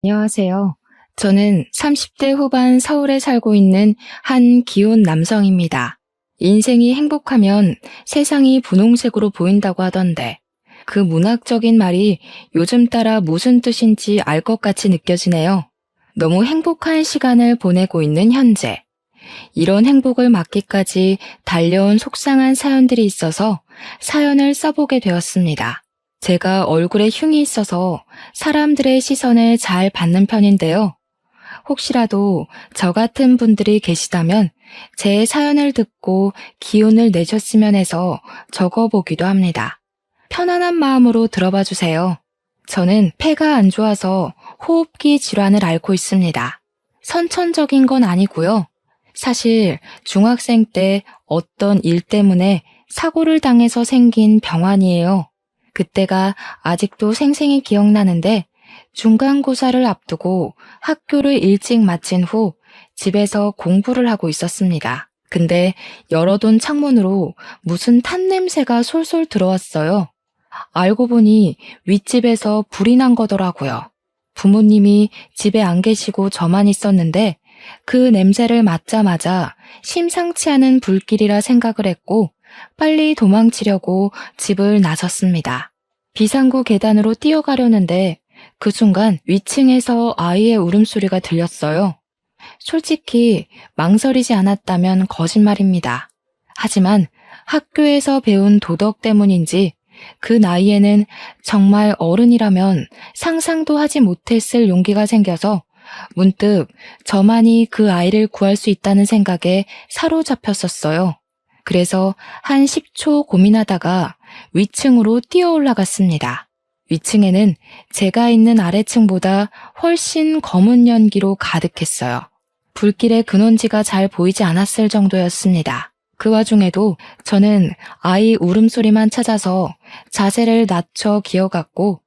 안녕하세요. 저는 30대 후반 서울에 살고 있는 한 기혼 남성입니다. 인생이 행복하면 세상이 분홍색으로 보인다고 하던데 그 문학적인 말이 요즘 따라 무슨 뜻인지 알 것 같이 느껴지네요. 너무 행복한 시간을 보내고 있는 현재. 이런 행복을 맞기까지 달려온 속상한 사연들이 있어서 사연을 써보게 되었습니다. 제가 얼굴에 흉이 있어서 사람들의 시선을 잘 받는 편인데요. 혹시라도 저 같은 분들이 계시다면 제 사연을 듣고 기운을 내셨으면 해서 적어보기도 합니다. 편안한 마음으로 들어봐 주세요. 저는 폐가 안 좋아서 호흡기 질환을 앓고 있습니다. 선천적인 건 아니고요. 사실 중학생 때 어떤 일 때문에 사고를 당해서 생긴 병환이에요. 그때가 아직도 생생히 기억나는데 중간고사를 앞두고 학교를 일찍 마친 후 집에서 공부를 하고 있었습니다. 근데 열어둔 창문으로 무슨 탄 냄새가 솔솔 들어왔어요. 알고 보니 윗집에서 불이 난 거더라고요. 부모님이 집에 안 계시고 저만 있었는데 그 냄새를 맡자마자 심상치 않은 불길이라 생각을 했고 빨리 도망치려고 집을 나섰습니다. 비상구 계단으로 뛰어가려는데 그 순간 위층에서 아이의 울음소리가 들렸어요. 솔직히 망설이지 않았다면 거짓말입니다. 하지만 학교에서 배운 도덕 때문인지 그 나이에는 정말 어른이라면 상상도 하지 못했을 용기가 생겨서 문득 저만이 그 아이를 구할 수 있다는 생각에 사로잡혔었어요. 그래서 한 10초 고민하다가 위층으로 뛰어 올라갔습니다. 위층에는 제가 있는 아래층보다 훨씬 검은 연기로 가득했어요. 불길의 근원지가 잘 보이지 않았을 정도였습니다. 그 와중에도 저는 아이 울음소리만 찾아서 자세를 낮춰 기어갔고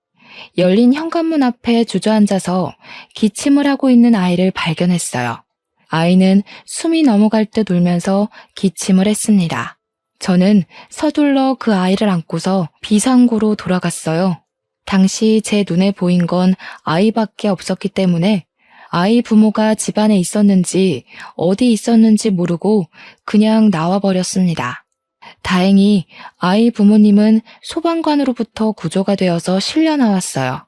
열린 현관문 앞에 주저앉아서 기침을 하고 있는 아이를 발견했어요. 아이는 숨이 넘어갈 듯 울면서 기침을 했습니다. 저는 서둘러 그 아이를 안고서 비상구로 돌아갔어요. 당시 제 눈에 보인 건 아이밖에 없었기 때문에 아이 부모가 집안에 있었는지 어디 있었는지 모르고 그냥 나와버렸습니다. 다행히 아이 부모님은 소방관으로부터 구조가 되어서 실려 나왔어요.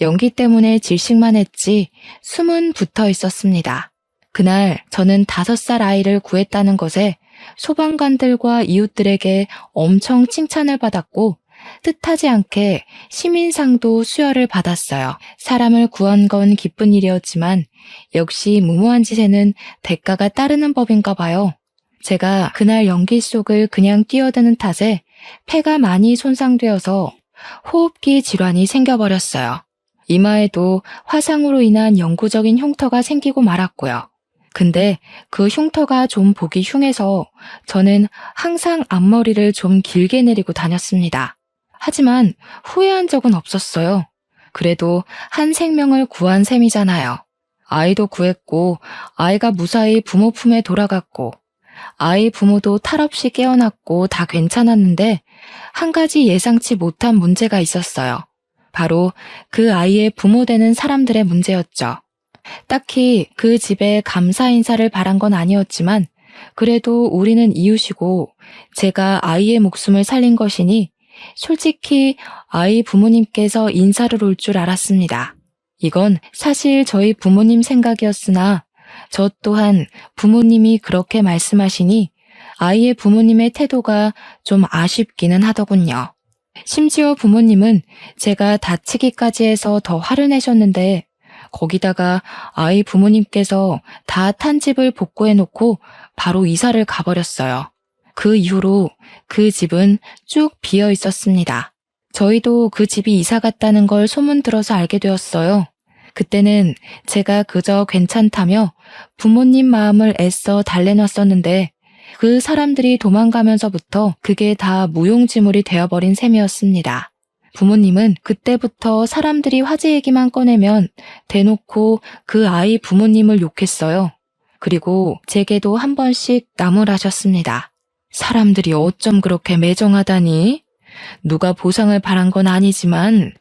연기 때문에 질식만 했지 숨은 붙어 있었습니다. 그날 저는 5살 아이를 구했다는 것에 소방관들과 이웃들에게 엄청 칭찬을 받았고 뜻하지 않게 시민상도 수여를 받았어요. 사람을 구한 건 기쁜 일이었지만 역시 무모한 짓에는 대가가 따르는 법인가 봐요. 제가 그날 연기 속을 그냥 뛰어드는 탓에 폐가 많이 손상되어서 호흡기 질환이 생겨버렸어요. 이마에도 화상으로 인한 영구적인 흉터가 생기고 말았고요. 근데 그 흉터가 좀 보기 흉해서 저는 항상 앞머리를 좀 길게 내리고 다녔습니다. 하지만 후회한 적은 없었어요. 그래도 한 생명을 구한 셈이잖아요. 아이도 구했고 아이가 무사히 부모 품에 돌아갔고 아이 부모도 탈없이 깨어났고 다 괜찮았는데 한 가지 예상치 못한 문제가 있었어요. 바로 그 아이의 부모 되는 사람들의 문제였죠. 딱히 그 집에 감사 인사를 바란 건 아니었지만 그래도 우리는 이웃이고 제가 아이의 목숨을 살린 것이니 솔직히 아이 부모님께서 인사를 올 줄 알았습니다. 이건 사실 저희 부모님 생각이었으나 저 또한 부모님이 그렇게 말씀하시니 아이의 부모님의 태도가 좀 아쉽기는 하더군요. 심지어 부모님은 제가 다치기까지 해서 더 화를 내셨는데 거기다가 아이 부모님께서 다 탄 집을 복구해놓고 바로 이사를 가버렸어요. 그 이후로 그 집은 쭉 비어 있었습니다. 저희도 그 집이 이사 갔다는 걸 소문 들어서 알게 되었어요. 그때는 제가 그저 괜찮다며 부모님 마음을 애써 달래놨었는데 그 사람들이 도망가면서부터 그게 다 무용지물이 되어버린 셈이었습니다. 부모님은 그때부터 사람들이 화제 얘기만 꺼내면 대놓고 그 아이 부모님을 욕했어요. 그리고 제게도 한 번씩 나무라셨습니다. 사람들이 어쩜 그렇게 매정하다니? 누가 보상을 바란 건 아니지만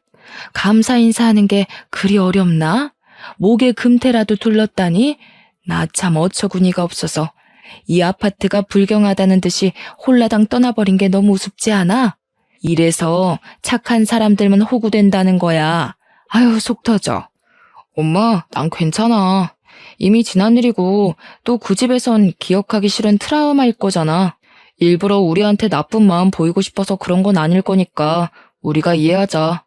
감사 인사하는 게 그리 어렵나? 목에 금태라도 둘렀다니? 나 참 어처구니가 없어서 이 아파트가 불경하다는 듯이 홀라당 떠나버린 게 너무 우습지 않아? 이래서 착한 사람들만 호구된다는 거야. 아유, 속 터져. 엄마, 난 괜찮아. 이미 지난 일이고 또 그 집에선 기억하기 싫은 트라우마일 거잖아. 일부러 우리한테 나쁜 마음 보이고 싶어서 그런 건 아닐 거니까 우리가 이해하자.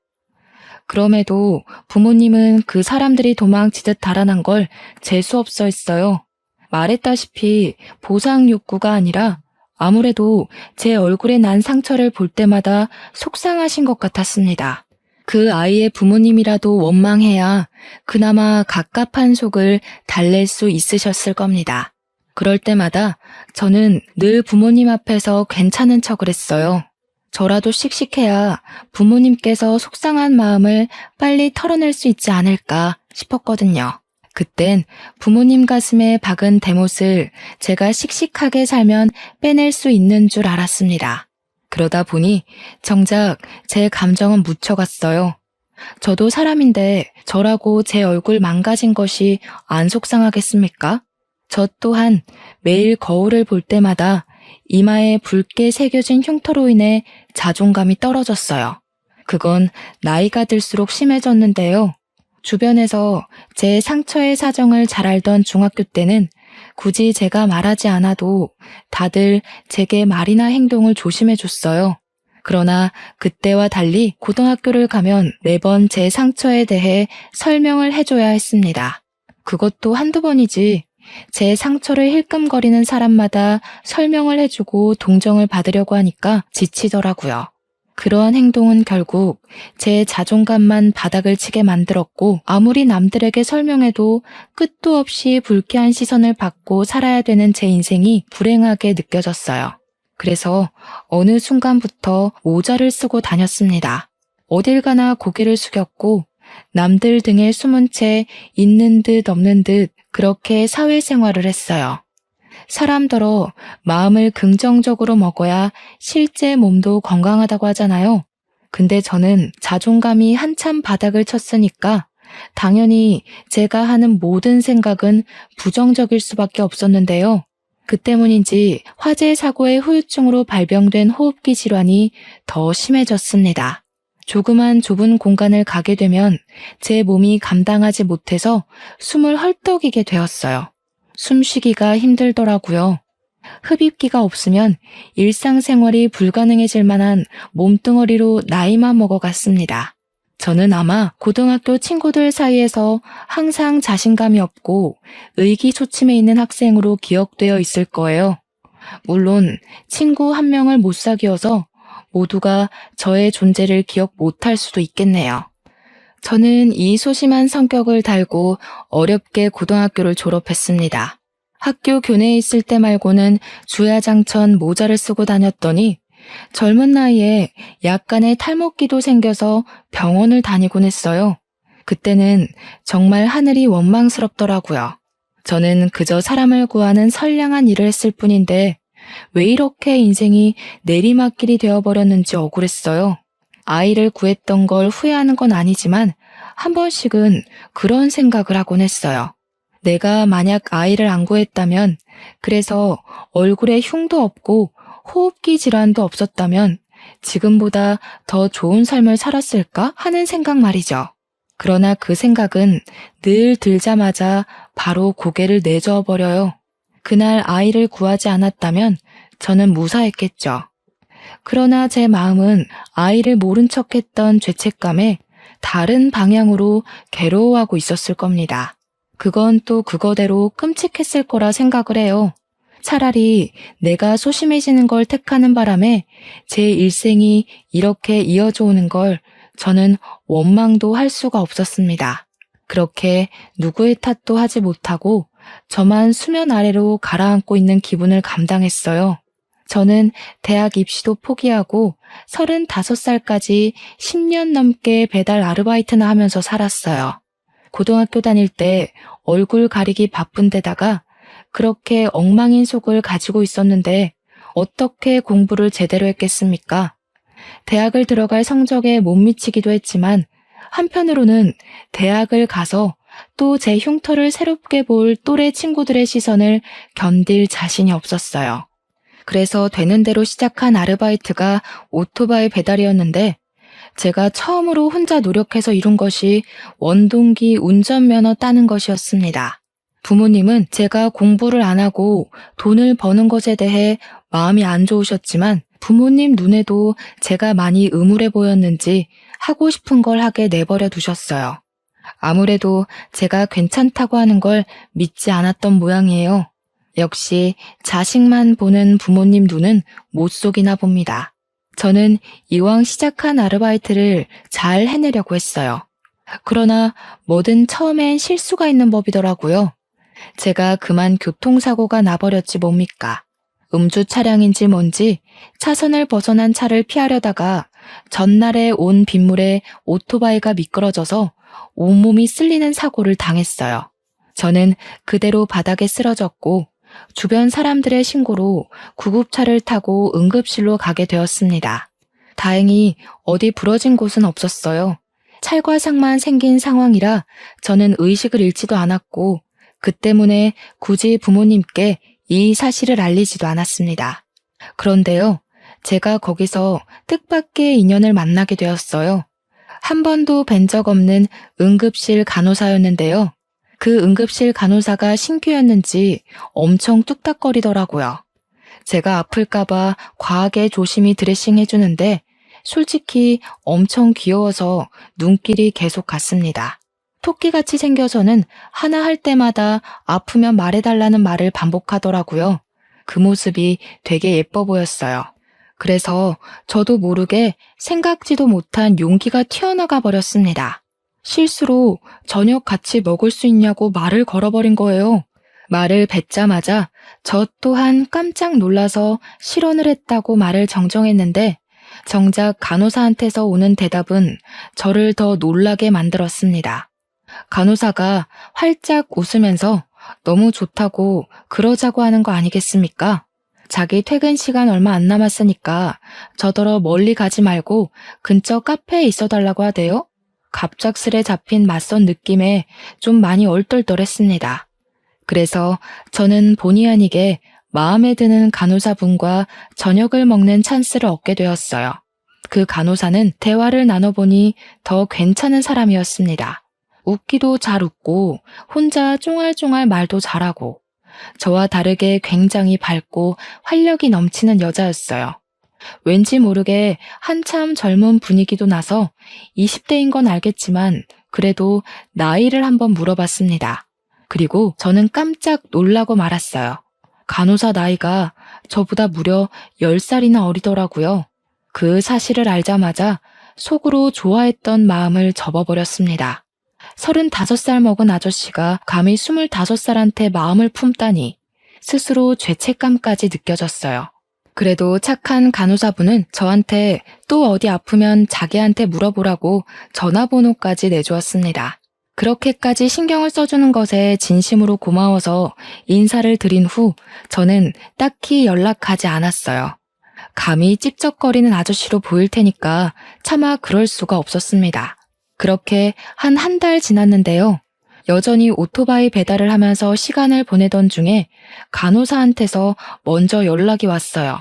그럼에도 부모님은 그 사람들이 도망치듯 달아난 걸 재수없어 했어요. 말했다시피 보상 욕구가 아니라 아무래도 제 얼굴에 난 상처를 볼 때마다 속상하신 것 같았습니다. 그 아이의 부모님이라도 원망해야 그나마 갑갑한 속을 달랠 수 있으셨을 겁니다. 그럴 때마다 저는 늘 부모님 앞에서 괜찮은 척을 했어요. 저라도 씩씩해야 부모님께서 속상한 마음을 빨리 털어낼 수 있지 않을까 싶었거든요. 그땐 부모님 가슴에 박은 대못을 제가 씩씩하게 살면 빼낼 수 있는 줄 알았습니다. 그러다 보니 정작 제 감정은 묻혀갔어요. 저도 사람인데 저라고 제 얼굴 망가진 것이 안 속상하겠습니까? 저 또한 매일 거울을 볼 때마다 이마에 붉게 새겨진 흉터로 인해 자존감이 떨어졌어요. 그건 나이가 들수록 심해졌는데요. 주변에서 제 상처의 사정을 잘 알던 중학교 때는 굳이 제가 말하지 않아도 다들 제게 말이나 행동을 조심해 줬어요. 그러나 그때와 달리 고등학교를 가면 매번 제 상처에 대해 설명을 해줘야 했습니다. 그것도 한두 번이지. 제 상처를 힐끔거리는 사람마다 설명을 해주고 동정을 받으려고 하니까 지치더라고요. 그러한 행동은 결국 제 자존감만 바닥을 치게 만들었고 아무리 남들에게 설명해도 끝도 없이 불쾌한 시선을 받고 살아야 되는 제 인생이 불행하게 느껴졌어요. 그래서 어느 순간부터 모자를 쓰고 다녔습니다. 어딜 가나 고개를 숙였고 남들 등에 숨은 채 있는 듯 없는 듯 그렇게 사회생활을 했어요. 사람더러 마음을 긍정적으로 먹어야 실제 몸도 건강하다고 하잖아요. 근데 저는 자존감이 한참 바닥을 쳤으니까 당연히 제가 하는 모든 생각은 부정적일 수밖에 없었는데요. 그 때문인지 화재 사고의 후유증으로 발병된 호흡기 질환이 더 심해졌습니다. 조그만 좁은 공간을 가게 되면 제 몸이 감당하지 못해서 숨을 헐떡이게 되었어요. 숨쉬기가 힘들더라고요. 흡입기가 없으면 일상생활이 불가능해질 만한 몸뚱어리로 나이만 먹어갔습니다. 저는 아마 고등학교 친구들 사이에서 항상 자신감이 없고 의기소침해 있는 학생으로 기억되어 있을 거예요. 물론 친구 한 명을 못 사귀어서 모두가 저의 존재를 기억 못할 수도 있겠네요. 저는 이 소심한 성격을 달고 어렵게 고등학교를 졸업했습니다. 학교 교내에 있을 때 말고는 주야장천 모자를 쓰고 다녔더니 젊은 나이에 약간의 탈모기도 생겨서 병원을 다니곤 했어요. 그때는 정말 하늘이 원망스럽더라고요. 저는 그저 사람을 구하는 선량한 일을 했을 뿐인데 왜 이렇게 인생이 내리막길이 되어버렸는지 억울했어요. 아이를 구했던 걸 후회하는 건 아니지만 한 번씩은 그런 생각을 하곤 했어요. 내가 만약 아이를 안 구했다면, 그래서 얼굴에 흉도 없고 호흡기 질환도 없었다면 지금보다 더 좋은 삶을 살았을까 하는 생각 말이죠. 그러나 그 생각은 늘 들자마자 바로 고개를 내저어 버려요. 그날 아이를 구하지 않았다면 저는 무사했겠죠. 그러나 제 마음은 아이를 모른 척했던 죄책감에 다른 방향으로 괴로워하고 있었을 겁니다. 그건 또 그거대로 끔찍했을 거라 생각을 해요. 차라리 내가 소심해지는 걸 택하는 바람에 제 일생이 이렇게 이어져 오는 걸 저는 원망도 할 수가 없었습니다. 그렇게 누구의 탓도 하지 못하고 저만 수면 아래로 가라앉고 있는 기분을 감당했어요. 저는 대학 입시도 포기하고 35살까지 10년 넘게 배달 아르바이트나 하면서 살았어요. 고등학교 다닐 때 얼굴 가리기 바쁜 데다가 그렇게 엉망인 속을 가지고 있었는데 어떻게 공부를 제대로 했겠습니까? 대학을 들어갈 성적에 못 미치기도 했지만 한편으로는 대학을 가서 또 제 흉터를 새롭게 볼 또래 친구들의 시선을 견딜 자신이 없었어요. 그래서 되는 대로 시작한 아르바이트가 오토바이 배달이었는데 제가 처음으로 혼자 노력해서 이룬 것이 원동기 운전면허 따는 것이었습니다. 부모님은 제가 공부를 안 하고 돈을 버는 것에 대해 마음이 안 좋으셨지만 부모님 눈에도 제가 많이 음울해 보였는지 하고 싶은 걸 하게 내버려 두셨어요. 아무래도 제가 괜찮다고 하는 걸 믿지 않았던 모양이에요. 역시 자식만 보는 부모님 눈은 못 속이나 봅니다. 저는 이왕 시작한 아르바이트를 잘 해내려고 했어요. 그러나 뭐든 처음엔 실수가 있는 법이더라고요. 제가 그만 교통사고가 나버렸지 뭡니까. 음주 차량인지 뭔지 차선을 벗어난 차를 피하려다가 전날에 온 빗물에 오토바이가 미끄러져서 온몸이 쓸리는 사고를 당했어요. 저는 그대로 바닥에 쓰러졌고 주변 사람들의 신고로 구급차를 타고 응급실로 가게 되었습니다. 다행히 어디 부러진 곳은 없었어요. 찰과상만 생긴 상황이라 저는 의식을 잃지도 않았고 그 때문에 굳이 부모님께 이 사실을 알리지도 않았습니다. 그런데요, 제가 거기서 뜻밖의 인연을 만나게 되었어요. 한 번도 뵌 적 없는 응급실 간호사였는데요. 그 응급실 간호사가 신규였는지 엄청 뚝딱거리더라고요. 제가 아플까봐 과하게 조심히 드레싱 해주는데 솔직히 엄청 귀여워서 눈길이 계속 갔습니다. 토끼같이 생겨서는 하나 할 때마다 아프면 말해달라는 말을 반복하더라고요. 그 모습이 되게 예뻐 보였어요. 그래서 저도 모르게 생각지도 못한 용기가 튀어나가 버렸습니다. 실수로 저녁 같이 먹을 수 있냐고 말을 걸어버린 거예요. 말을 뱉자마자 저 또한 깜짝 놀라서 실언을 했다고 말을 정정했는데 정작 간호사한테서 오는 대답은 저를 더 놀라게 만들었습니다. 간호사가 활짝 웃으면서 너무 좋다고 그러자고 하는 거 아니겠습니까? 자기 퇴근 시간 얼마 안 남았으니까 저더러 멀리 가지 말고 근처 카페에 있어달라고 하대요. 갑작스레 잡힌 낯선 느낌에 좀 많이 얼떨떨했습니다. 그래서 저는 본의 아니게 마음에 드는 간호사분과 저녁을 먹는 찬스를 얻게 되었어요. 그 간호사는 대화를 나눠보니 더 괜찮은 사람이었습니다. 웃기도 잘 웃고 혼자 쫑알쫑알 말도 잘하고 저와 다르게 굉장히 밝고 활력이 넘치는 여자였어요. 왠지 모르게 한참 젊은 분위기도 나서 20대인 건 알겠지만 그래도 나이를 한번 물어봤습니다. 그리고 저는 깜짝 놀라고 말았어요. 간호사 나이가 저보다 무려 10살이나 어리더라고요. 그 사실을 알자마자 속으로 좋아했던 마음을 접어버렸습니다. 35살 먹은 아저씨가 감히 25살한테 마음을 품다니 스스로 죄책감까지 느껴졌어요. 그래도 착한 간호사분은 저한테 또 어디 아프면 자기한테 물어보라고 전화번호까지 내주었습니다. 그렇게까지 신경을 써주는 것에 진심으로 고마워서 인사를 드린 후 저는 딱히 연락하지 않았어요. 감히 찝쩍거리는 아저씨로 보일 테니까 차마 그럴 수가 없었습니다. 그렇게 한 달 지났는데요. 여전히 오토바이 배달을 하면서 시간을 보내던 중에 간호사한테서 먼저 연락이 왔어요.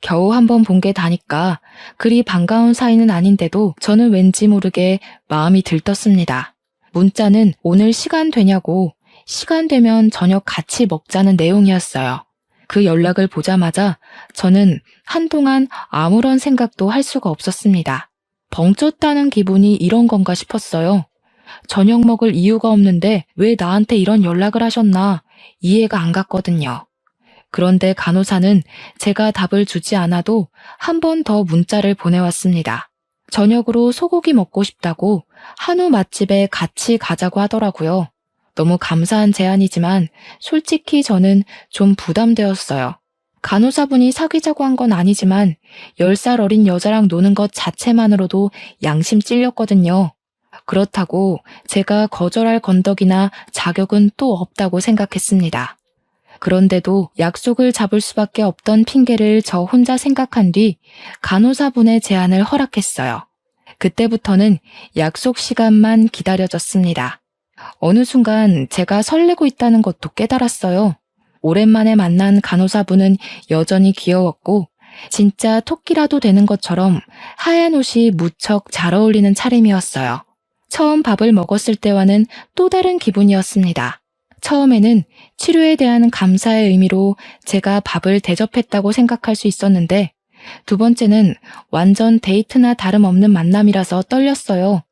겨우 한번 본 게 다니까 그리 반가운 사이는 아닌데도 저는 왠지 모르게 마음이 들떴습니다. 문자는 오늘 시간 되냐고 시간 되면 저녁 같이 먹자는 내용이었어요. 그 연락을 보자마자 저는 한동안 아무런 생각도 할 수가 없었습니다. 벙쪘다는 기분이 이런 건가 싶었어요. 저녁 먹을 이유가 없는데 왜 나한테 이런 연락을 하셨나 이해가 안 갔거든요. 그런데 간호사는 제가 답을 주지 않아도 한 번 더 문자를 보내왔습니다. 저녁으로 소고기 먹고 싶다고 한우 맛집에 같이 가자고 하더라고요. 너무 감사한 제안이지만 솔직히 저는 좀 부담되었어요. 간호사분이 사귀자고 한 건 아니지만 10살 어린 여자랑 노는 것 자체만으로도 양심 찔렸거든요. 그렇다고 제가 거절할 건덕이나 자격은 또 없다고 생각했습니다. 그런데도 약속을 잡을 수밖에 없던 핑계를 저 혼자 생각한 뒤 간호사분의 제안을 허락했어요. 그때부터는 약속 시간만 기다려졌습니다. 어느 순간 제가 설레고 있다는 것도 깨달았어요. 오랜만에 만난 간호사분은 여전히 귀여웠고 진짜 토끼라도 되는 것처럼 하얀 옷이 무척 잘 어울리는 차림이었어요. 처음 밥을 먹었을 때와는 또 다른 기분이었습니다. 처음에는 치료에 대한 감사의 의미로 제가 밥을 대접했다고 생각할 수 있었는데 두 번째는 완전 데이트나 다름없는 만남이라서 떨렸어요.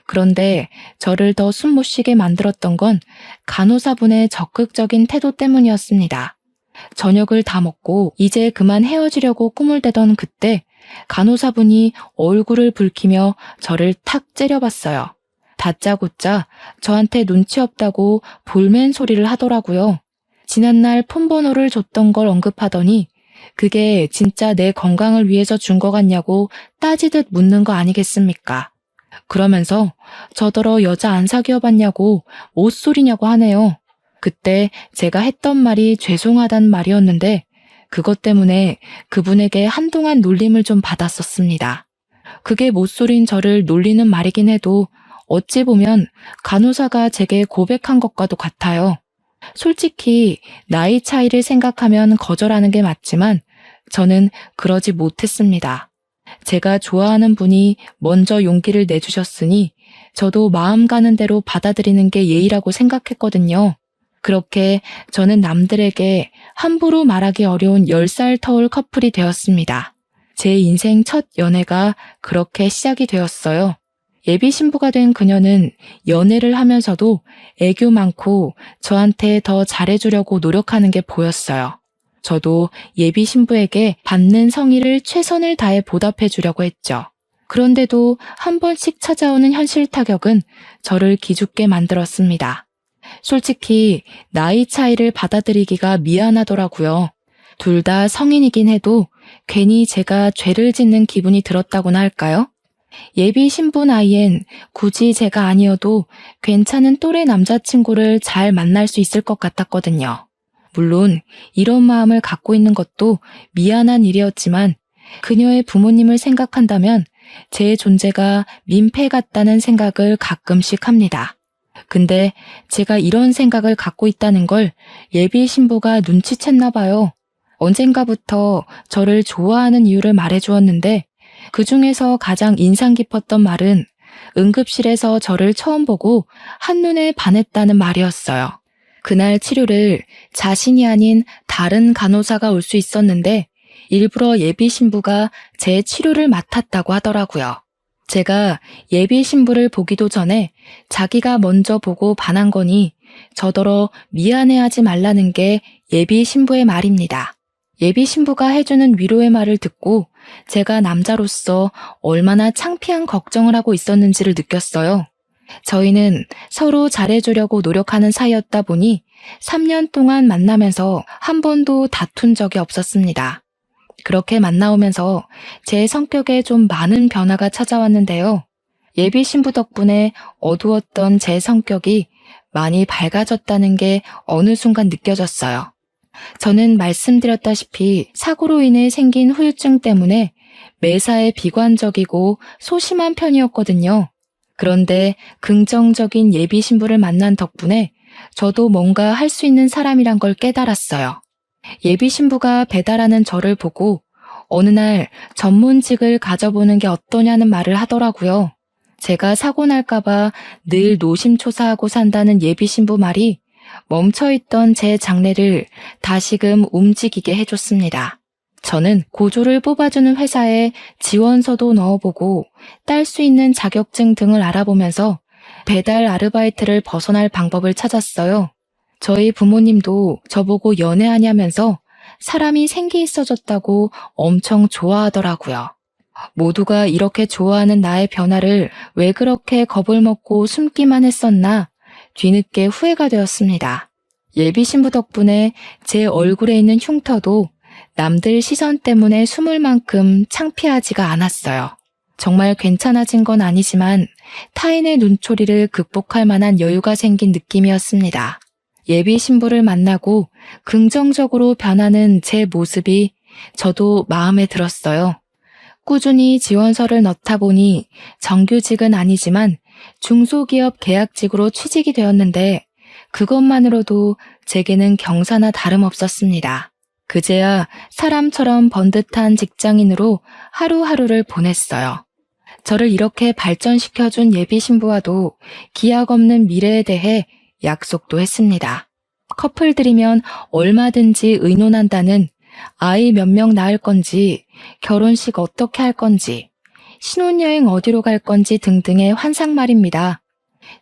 그런데 저를 더 숨 못 쉬게 만들었던 건 간호사분의 적극적인 태도 때문이었습니다. 저녁을 다 먹고 이제 그만 헤어지려고 꿈을 대던 그때 간호사분이 얼굴을 붉히며 저를 탁 째려봤어요. 다짜고짜 저한테 눈치 없다고 볼멘 소리를 하더라고요. 지난날 폰번호를 줬던 걸 언급하더니 그게 진짜 내 건강을 위해서 준 거 같냐고 따지듯 묻는 거 아니겠습니까? 그러면서 저더러 여자 안 사귀어 봤냐고 옷소리냐고 하네요. 그때 제가 했던 말이 죄송하단 말이었는데 그것 때문에 그분에게 한동안 놀림을 좀 받았었습니다. 그게 못소린 저를 놀리는 말이긴 해도 어찌 보면 간호사가 제게 고백한 것과도 같아요. 솔직히 나이 차이를 생각하면 거절하는 게 맞지만 저는 그러지 못했습니다. 제가 좋아하는 분이 먼저 용기를 내주셨으니 저도 마음 가는 대로 받아들이는 게 예의라고 생각했거든요. 그렇게 저는 남들에게 함부로 말하기 어려운 10살 터울 커플이 되었습니다. 제 인생 첫 연애가 그렇게 시작이 되었어요. 예비 신부가 된 그녀는 연애를 하면서도 애교 많고 저한테 더 잘해주려고 노력하는 게 보였어요. 저도 예비 신부에게 받는 성의를 최선을 다해 보답해 주려고 했죠. 그런데도 한 번씩 찾아오는 현실 타격은 저를 기죽게 만들었습니다. 솔직히 나이 차이를 받아들이기가 미안하더라고요. 둘 다 성인이긴 해도 괜히 제가 죄를 짓는 기분이 들었다고나 할까요? 예비 신부 나이엔 굳이 제가 아니어도 괜찮은 또래 남자친구를 잘 만날 수 있을 것 같았거든요. 물론 이런 마음을 갖고 있는 것도 미안한 일이었지만 그녀의 부모님을 생각한다면 제 존재가 민폐 같다는 생각을 가끔씩 합니다. 근데 제가 이런 생각을 갖고 있다는 걸 예비 신부가 눈치챘나 봐요. 언젠가부터 저를 좋아하는 이유를 말해주었는데 그 중에서 가장 인상 깊었던 말은 응급실에서 저를 처음 보고 한눈에 반했다는 말이었어요. 그날 치료를 자신이 아닌 다른 간호사가 올 수 있었는데 일부러 예비 신부가 제 치료를 맡았다고 하더라고요. 제가 예비 신부를 보기도 전에 자기가 먼저 보고 반한 거니 저더러 미안해하지 말라는 게 예비 신부의 말입니다. 예비 신부가 해주는 위로의 말을 듣고 제가 남자로서 얼마나 창피한 걱정을 하고 있었는지를 느꼈어요. 저희는 서로 잘해주려고 노력하는 사이였다 보니 3년 동안 만나면서 한 번도 다툰 적이 없었습니다. 그렇게 만나오면서 제 성격에 좀 많은 변화가 찾아왔는데요. 예비 신부 덕분에 어두웠던 제 성격이 많이 밝아졌다는 게 어느 순간 느껴졌어요. 저는 말씀드렸다시피 사고로 인해 생긴 후유증 때문에 매사에 비관적이고 소심한 편이었거든요. 그런데 긍정적인 예비 신부를 만난 덕분에 저도 뭔가 할 수 있는 사람이란 걸 깨달았어요. 예비 신부가 배달하는 저를 보고 어느 날 전문직을 가져보는 게 어떠냐는 말을 하더라고요. 제가 사고 날까봐 늘 노심초사하고 산다는 예비 신부 말이 멈춰있던 제 장래를 다시금 움직이게 해줬습니다. 저는 고졸을 뽑아주는 회사에 지원서도 넣어보고 딸 수 있는 자격증 등을 알아보면서 배달 아르바이트를 벗어날 방법을 찾았어요. 저희 부모님도 저보고 연애하냐면서 사람이 생기 있어졌다고 엄청 좋아하더라고요. 모두가 이렇게 좋아하는 나의 변화를 왜 그렇게 겁을 먹고 숨기만 했었나 뒤늦게 후회가 되었습니다. 예비 신부 덕분에 제 얼굴에 있는 흉터도 남들 시선 때문에 숨을 만큼 창피하지가 않았어요. 정말 괜찮아진 건 아니지만 타인의 눈초리를 극복할 만한 여유가 생긴 느낌이었습니다. 예비 신부를 만나고 긍정적으로 변하는 제 모습이 저도 마음에 들었어요. 꾸준히 지원서를 넣다 보니 정규직은 아니지만 중소기업 계약직으로 취직이 되었는데 그것만으로도 제게는 경사나 다름없었습니다. 그제야 사람처럼 번듯한 직장인으로 하루하루를 보냈어요. 저를 이렇게 발전시켜준 예비 신부와도 기약 없는 미래에 대해 약속도 했습니다. 커플들이면 얼마든지 의논한다는 아이 몇 명 낳을 건지, 결혼식 어떻게 할 건지, 신혼여행 어디로 갈 건지 등등의 환상 말입니다.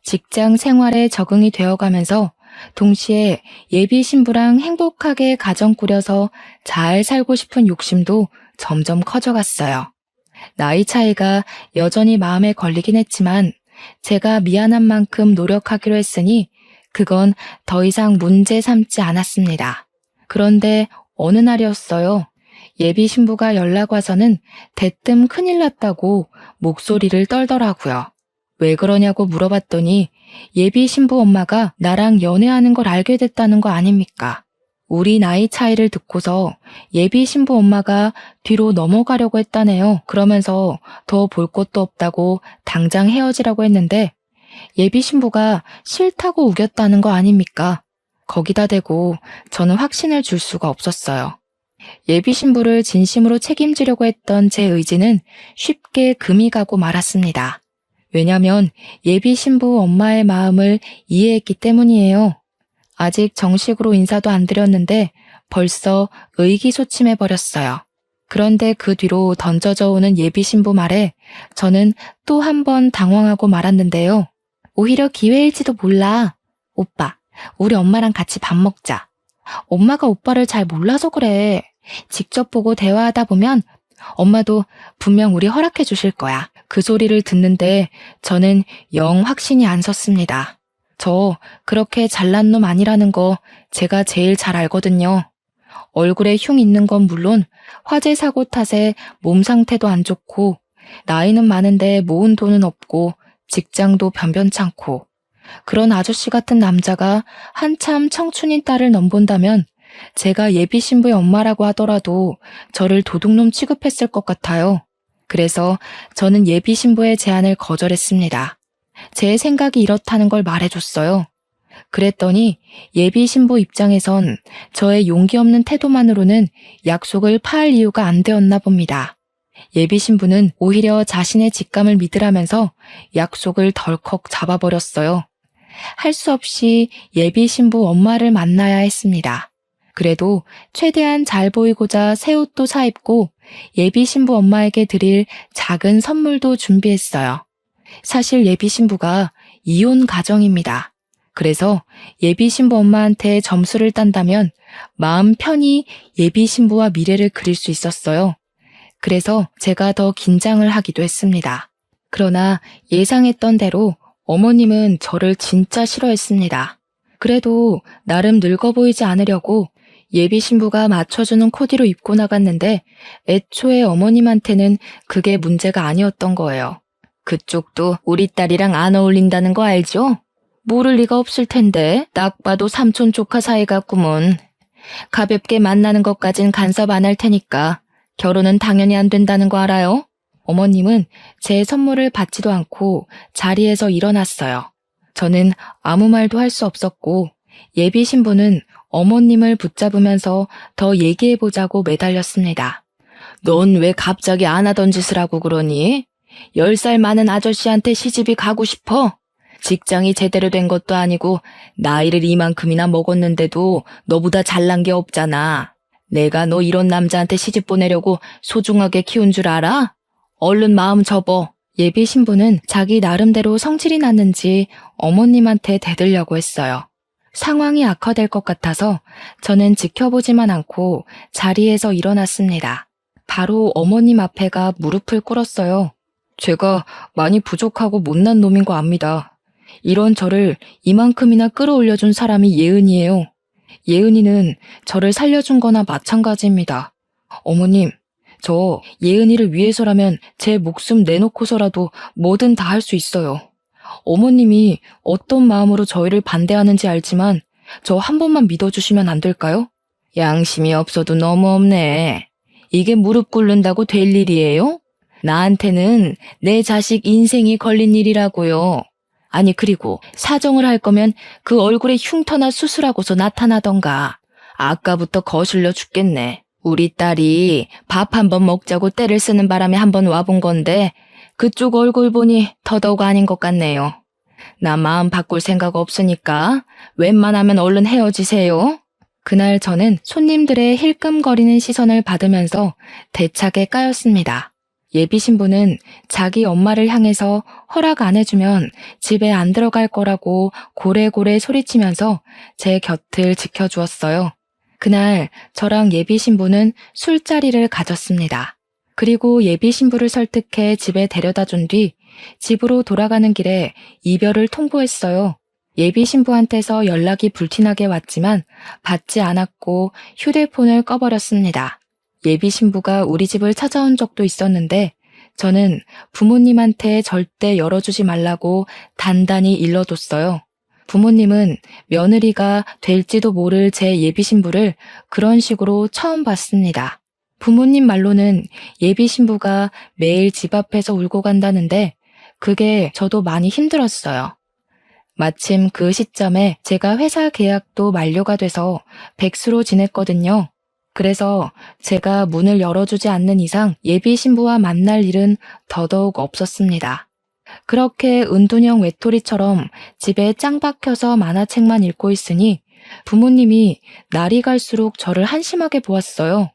직장 생활에 적응이 되어가면서 동시에 예비 신부랑 행복하게 가정 꾸려서 잘 살고 싶은 욕심도 점점 커져갔어요. 나이 차이가 여전히 마음에 걸리긴 했지만 제가 미안한 만큼 노력하기로 했으니 그건 더 이상 문제 삼지 않았습니다. 그런데 어느 날이었어요. 예비 신부가 연락 와서는 대뜸 큰일 났다고 목소리를 떨더라고요. 왜 그러냐고 물어봤더니 예비 신부 엄마가 나랑 연애하는 걸 알게 됐다는 거 아닙니까? 우리 나이 차이를 듣고서 예비 신부 엄마가 뒤로 넘어가려고 했다네요. 그러면서 더 볼 것도 없다고 당장 헤어지라고 했는데 예비 신부가 싫다고 우겼다는 거 아닙니까? 거기다 대고 저는 확신을 줄 수가 없었어요. 예비 신부를 진심으로 책임지려고 했던 제 의지는 쉽게 금이 가고 말았습니다. 왜냐면 예비 신부 엄마의 마음을 이해했기 때문이에요. 아직 정식으로 인사도 안 드렸는데 벌써 의기소침해버렸어요. 그런데 그 뒤로 던져져 오는 예비 신부 말에 저는 또 한 번 당황하고 말았는데요. 오히려 기회일지도 몰라. 오빠, 우리 엄마랑 같이 밥 먹자. 엄마가 오빠를 잘 몰라서 그래. 직접 보고 대화하다 보면 엄마도 분명 우리 허락해 주실 거야. 그 소리를 듣는데 저는 영 확신이 안 섰습니다. 저 그렇게 잘난 놈 아니라는 거 제가 제일 잘 알거든요. 얼굴에 흉 있는 건 물론 화재 사고 탓에 몸 상태도 안 좋고 나이는 많은데 모은 돈은 없고 직장도 변변찮고 그런 아저씨 같은 남자가 한참 청춘인 딸을 넘본다면 제가 예비 신부의 엄마라고 하더라도 저를 도둑놈 취급했을 것 같아요. 그래서 저는 예비 신부의 제안을 거절했습니다. 제 생각이 이렇다는 걸 말해줬어요. 그랬더니 예비 신부 입장에선 저의 용기 없는 태도만으로는 약속을 파할 이유가 안 되었나 봅니다. 예비 신부는 오히려 자신의 직감을 믿으라면서 약속을 덜컥 잡아버렸어요. 할 수 없이 예비 신부 엄마를 만나야 했습니다. 그래도 최대한 잘 보이고자 새 옷도 사입고 예비 신부 엄마에게 드릴 작은 선물도 준비했어요. 사실 예비 신부가 이혼 가정입니다. 그래서 예비 신부 엄마한테 점수를 딴다면 마음 편히 예비 신부와 미래를 그릴 수 있었어요. 그래서 제가 더 긴장을 하기도 했습니다. 그러나 예상했던 대로 어머님은 저를 진짜 싫어했습니다. 그래도 나름 늙어 보이지 않으려고 예비 신부가 맞춰주는 코디로 입고 나갔는데 애초에 어머님한테는 그게 문제가 아니었던 거예요. 그쪽도 우리 딸이랑 안 어울린다는 거 알죠? 모를 리가 없을 텐데 딱 봐도 삼촌 조카 사이 같구먼. 가볍게 만나는 것까진 간섭 안 할 테니까 결혼은 당연히 안 된다는 거 알아요? 어머님은 제 선물을 받지도 않고 자리에서 일어났어요. 저는 아무 말도 할 수 없었고 예비 신부는 어머님을 붙잡으면서 더 얘기해보자고 매달렸습니다. 넌 왜 갑자기 안 하던 짓을 하고 그러니? 10살 많은 아저씨한테 시집이 가고 싶어? 직장이 제대로 된 것도 아니고 나이를 이만큼이나 먹었는데도 너보다 잘난 게 없잖아. 내가 너 이런 남자한테 시집 보내려고 소중하게 키운 줄 알아? 얼른 마음 접어. 예비 신부는 자기 나름대로 성질이 났는지 어머님한테 대들려고 했어요. 상황이 악화될 것 같아서 저는 지켜보지만 않고 자리에서 일어났습니다. 바로 어머님 앞에가 무릎을 꿇었어요. 제가 많이 부족하고 못난 놈인 거 압니다. 이런 저를 이만큼이나 끌어올려준 사람이 예은이에요. 예은이는 저를 살려준 거나 마찬가지입니다. 어머님, 저 예은이를 위해서라면 제 목숨 내놓고서라도 뭐든 다 할 수 있어요. 어머님이 어떤 마음으로 저희를 반대하는지 알지만 저 한 번만 믿어주시면 안 될까요? 양심이 없어도 너무 없네. 이게 무릎 꿇는다고 될 일이에요? 나한테는 내 자식 인생이 걸린 일이라고요. 아니 그리고 사정을 할 거면 그 얼굴에 흉터나 수술하고서 나타나던가. 아까부터 거슬려 죽겠네. 우리 딸이 밥 한 번 먹자고 떼를 쓰는 바람에 한번 와본 건데 그쪽 얼굴 보니 더더욱 아닌 것 같네요. 나 마음 바꿀 생각 없으니까 웬만하면 얼른 헤어지세요. 그날 저는 손님들의 힐끔거리는 시선을 받으면서 대차게 까였습니다. 예비 신부는 자기 엄마를 향해서 허락 안 해주면 집에 안 들어갈 거라고 고래고래 소리치면서 제 곁을 지켜주었어요. 그날 저랑 예비 신부는 술자리를 가졌습니다. 그리고 예비 신부를 설득해 집에 데려다 준 뒤 집으로 돌아가는 길에 이별을 통보했어요. 예비 신부한테서 연락이 불티나게 왔지만 받지 않았고 휴대폰을 꺼버렸습니다. 예비 신부가 우리 집을 찾아온 적도 있었는데 저는 부모님한테 절대 열어주지 말라고 단단히 일러뒀어요. 부모님은 며느리가 될지도 모를 제 예비 신부를 그런 식으로 처음 봤습니다. 부모님 말로는 예비 신부가 매일 집 앞에서 울고 간다는데 그게 저도 많이 힘들었어요. 마침 그 시점에 제가 회사 계약도 만료가 돼서 백수로 지냈거든요. 그래서 제가 문을 열어주지 않는 이상 예비 신부와 만날 일은 더더욱 없었습니다. 그렇게 은둔형 외톨이처럼 집에 짱 박혀서 만화책만 읽고 있으니 부모님이 날이 갈수록 저를 한심하게 보았어요.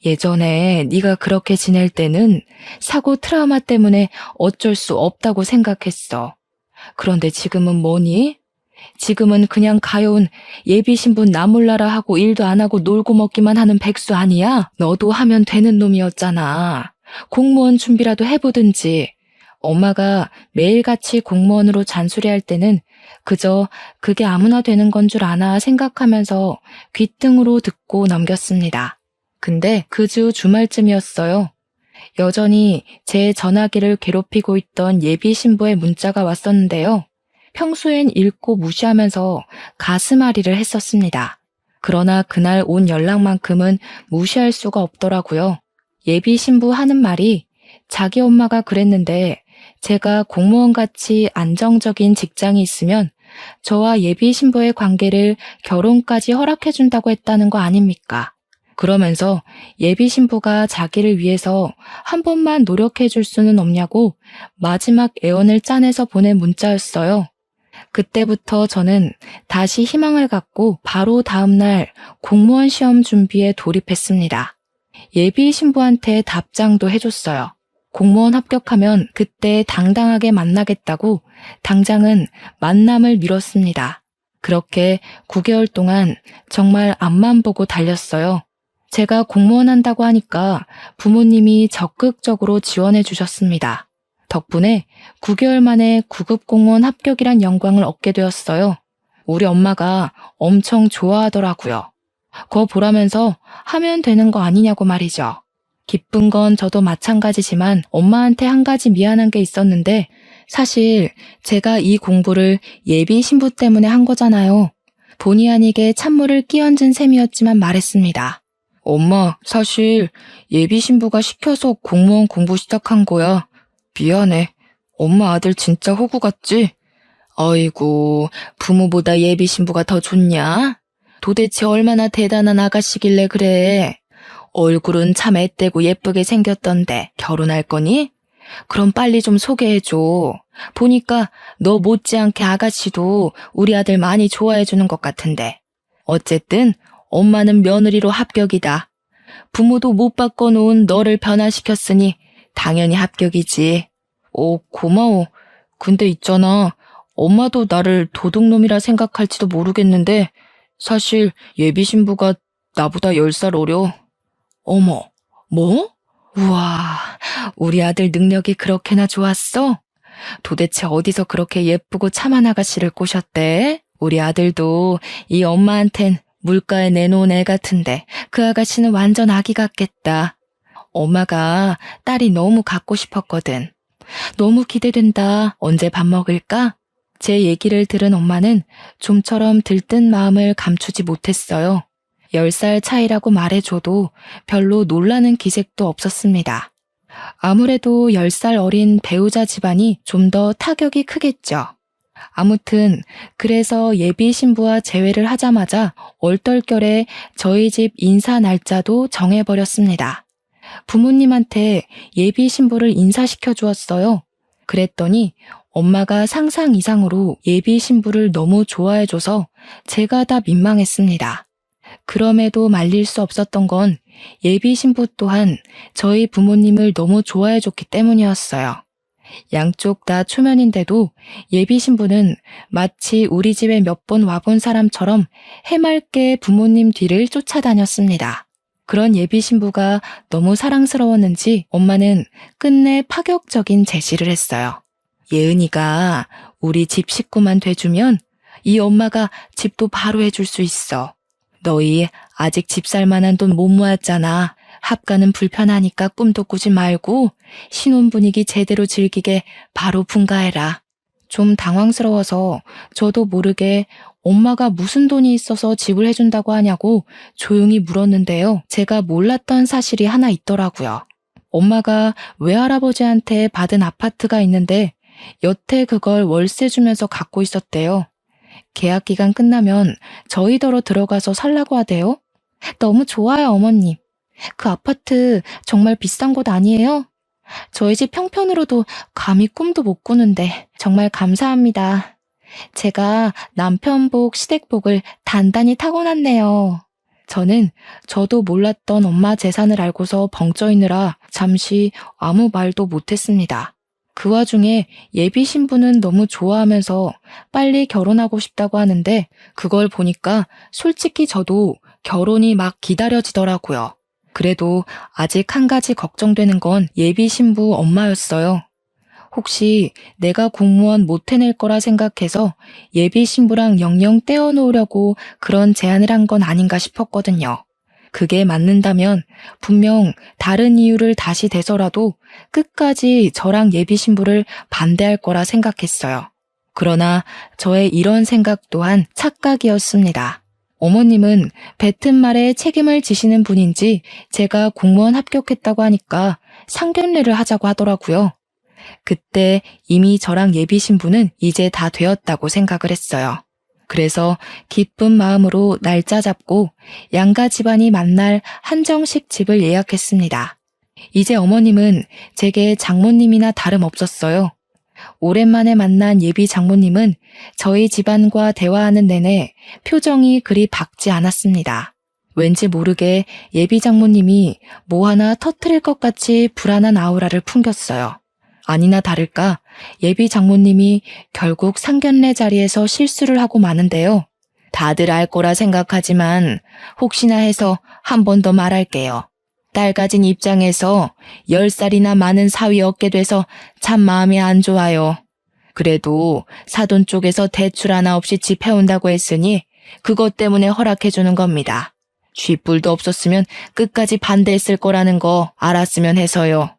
예전에 네가 그렇게 지낼 때는 사고 트라우마 때문에 어쩔 수 없다고 생각했어. 그런데 지금은 뭐니? 지금은 그냥 가여운 예비 신부 나 몰라라 하고 일도 안 하고 놀고 먹기만 하는 백수 아니야? 너도 하면 되는 놈이었잖아. 공무원 준비라도 해보든지. 엄마가 매일같이 공무원으로 잔소리할 때는 그저 그게 아무나 되는 건 줄 아나 생각하면서 귓등으로 듣고 넘겼습니다. 근데 그 주 주말쯤이었어요. 여전히 제 전화기를 괴롭히고 있던 예비 신부의 문자가 왔었는데요. 평소엔 읽고 무시하면서 가슴앓이를 했었습니다. 그러나 그날 온 연락만큼은 무시할 수가 없더라고요. 예비 신부 하는 말이 자기 엄마가 그랬는데 제가 공무원같이 안정적인 직장이 있으면 저와 예비 신부의 관계를 결혼까지 허락해준다고 했다는 거 아닙니까? 그러면서 예비 신부가 자기를 위해서 한 번만 노력해줄 수는 없냐고 마지막 애원을 짜내서 보낸 문자였어요. 그때부터 저는 다시 희망을 갖고 바로 다음날 공무원 시험 준비에 돌입했습니다. 예비 신부한테 답장도 해줬어요. 공무원 합격하면 그때 당당하게 만나겠다고 당장은 만남을 미뤘습니다. 그렇게 9개월 동안 정말 앞만 보고 달렸어요. 제가 공무원 한다고 하니까 부모님이 적극적으로 지원해 주셨습니다. 덕분에 9개월 만에 9급 공무원 합격이란 영광을 얻게 되었어요. 우리 엄마가 엄청 좋아하더라고요. 그거 보라면서 하면 되는 거 아니냐고 말이죠. 기쁜 건 저도 마찬가지지만 엄마한테 한 가지 미안한 게 있었는데 사실 제가 이 공부를 예비 신부 때문에 한 거잖아요. 본의 아니게 찬물을 끼얹은 셈이었지만 말했습니다. 엄마, 사실 예비 신부가 시켜서 공무원 공부 시작한 거야. 미안해. 엄마 아들 진짜 호구 같지? 아이고, 부모보다 예비 신부가 더 좋냐? 도대체 얼마나 대단한 아가씨길래 그래? 얼굴은 참 앳되고 예쁘게 생겼던데 결혼할 거니? 그럼 빨리 좀 소개해줘. 보니까 너 못지않게 아가씨도 우리 아들 많이 좋아해주는 것 같은데. 어쨌든 엄마는 며느리로 합격이다. 부모도 못 바꿔놓은 너를 변화시켰으니 당연히 합격이지. 오, 고마워. 근데 있잖아. 엄마도 나를 도둑놈이라 생각할지도 모르겠는데 사실 예비 신부가 나보다 10살 어려. 어머, 뭐? 우와, 우리 아들 능력이 그렇게나 좋았어? 도대체 어디서 그렇게 예쁘고 참한 아가씨를 꼬셨대? 우리 아들도 이 엄마한텐 물가에 내놓은 애 같은데 그 아가씨는 완전 아기 같겠다. 엄마가 딸이 너무 갖고 싶었거든. 너무 기대된다. 언제 밥 먹을까? 제 얘기를 들은 엄마는 좀처럼 들뜬 마음을 감추지 못했어요. 10살 차이라고 말해줘도 별로 놀라는 기색도 없었습니다. 아무래도 10살 어린 배우자 집안이 좀 더 타격이 크겠죠. 아무튼 그래서 예비 신부와 재회를 하자마자 얼떨결에 저희 집 인사 날짜도 정해버렸습니다. 부모님한테 예비 신부를 인사시켜 주었어요. 그랬더니 엄마가 상상 이상으로 예비 신부를 너무 좋아해줘서 제가 다 민망했습니다. 그럼에도 말릴 수 없었던 건 예비 신부 또한 저희 부모님을 너무 좋아해줬기 때문이었어요. 양쪽 다 초면인데도 예비 신부는 마치 우리 집에 몇 번 와본 사람처럼 해맑게 부모님 뒤를 쫓아다녔습니다. 그런 예비 신부가 너무 사랑스러웠는지 엄마는 끝내 파격적인 제시를 했어요. 예은이가 우리 집 식구만 돼주면 이 엄마가 집도 바로 해줄 수 있어. 너희 아직 집 살 만한 돈 못 모았잖아. 합가는 불편하니까 꿈도 꾸지 말고 신혼 분위기 제대로 즐기게 바로 분가해라. 좀 당황스러워서 저도 모르게 엄마가 무슨 돈이 있어서 집을 해준다고 하냐고 조용히 물었는데요. 제가 몰랐던 사실이 하나 있더라고요. 엄마가 외할아버지한테 받은 아파트가 있는데 여태 그걸 월세 주면서 갖고 있었대요. 계약 기간 끝나면 저희더러 들어가서 살라고 하대요. 너무 좋아요, 어머님. 그 아파트 정말 비싼 곳 아니에요? 저희 집 형편으로도 감히 꿈도 못 꾸는데 정말 감사합니다. 제가 남편복, 시댁복을 단단히 타고났네요. 저는 저도 몰랐던 엄마 재산을 알고서 벙쪄있느라 잠시 아무 말도 못했습니다. 그 와중에 예비 신부는 너무 좋아하면서 빨리 결혼하고 싶다고 하는데 그걸 보니까 솔직히 저도 결혼이 막 기다려지더라고요. 그래도 아직 한 가지 걱정되는 건 예비 신부 엄마였어요. 혹시 내가 공무원 못 해낼 거라 생각해서 예비 신부랑 영영 떼어놓으려고 그런 제안을 한 건 아닌가 싶었거든요. 그게 맞는다면 분명 다른 이유를 다시 대서라도 끝까지 저랑 예비 신부를 반대할 거라 생각했어요. 그러나 저의 이런 생각 또한 착각이었습니다. 어머님은 뱉은 말에 책임을 지시는 분인지 제가 공무원 합격했다고 하니까 상견례를 하자고 하더라고요. 그때 이미 저랑 예비 신부는 이제 다 되었다고 생각을 했어요. 그래서 기쁜 마음으로 날짜 잡고 양가 집안이 만날 한정식 집을 예약했습니다. 이제 어머님은 제게 장모님이나 다름없었어요. 오랜만에 만난 예비 장모님은 저희 집안과 대화하는 내내 표정이 그리 밝지 않았습니다. 왠지 모르게 예비 장모님이 뭐 하나 터뜨릴 것 같이 불안한 아우라를 풍겼어요. 아니나 다를까 예비 장모님이 결국 상견례 자리에서 실수를 하고 마는데요. 다들 알 거라 생각하지만 혹시나 해서 한 번 더 말할게요. 딸 가진 입장에서 10살이나 많은 사위 얻게 돼서 참 마음이 안 좋아요. 그래도 사돈 쪽에서 대출 하나 없이 집 해온다고 했으니 그것 때문에 허락해주는 겁니다. 쥐뿔도 없었으면 끝까지 반대했을 거라는 거 알았으면 해서요.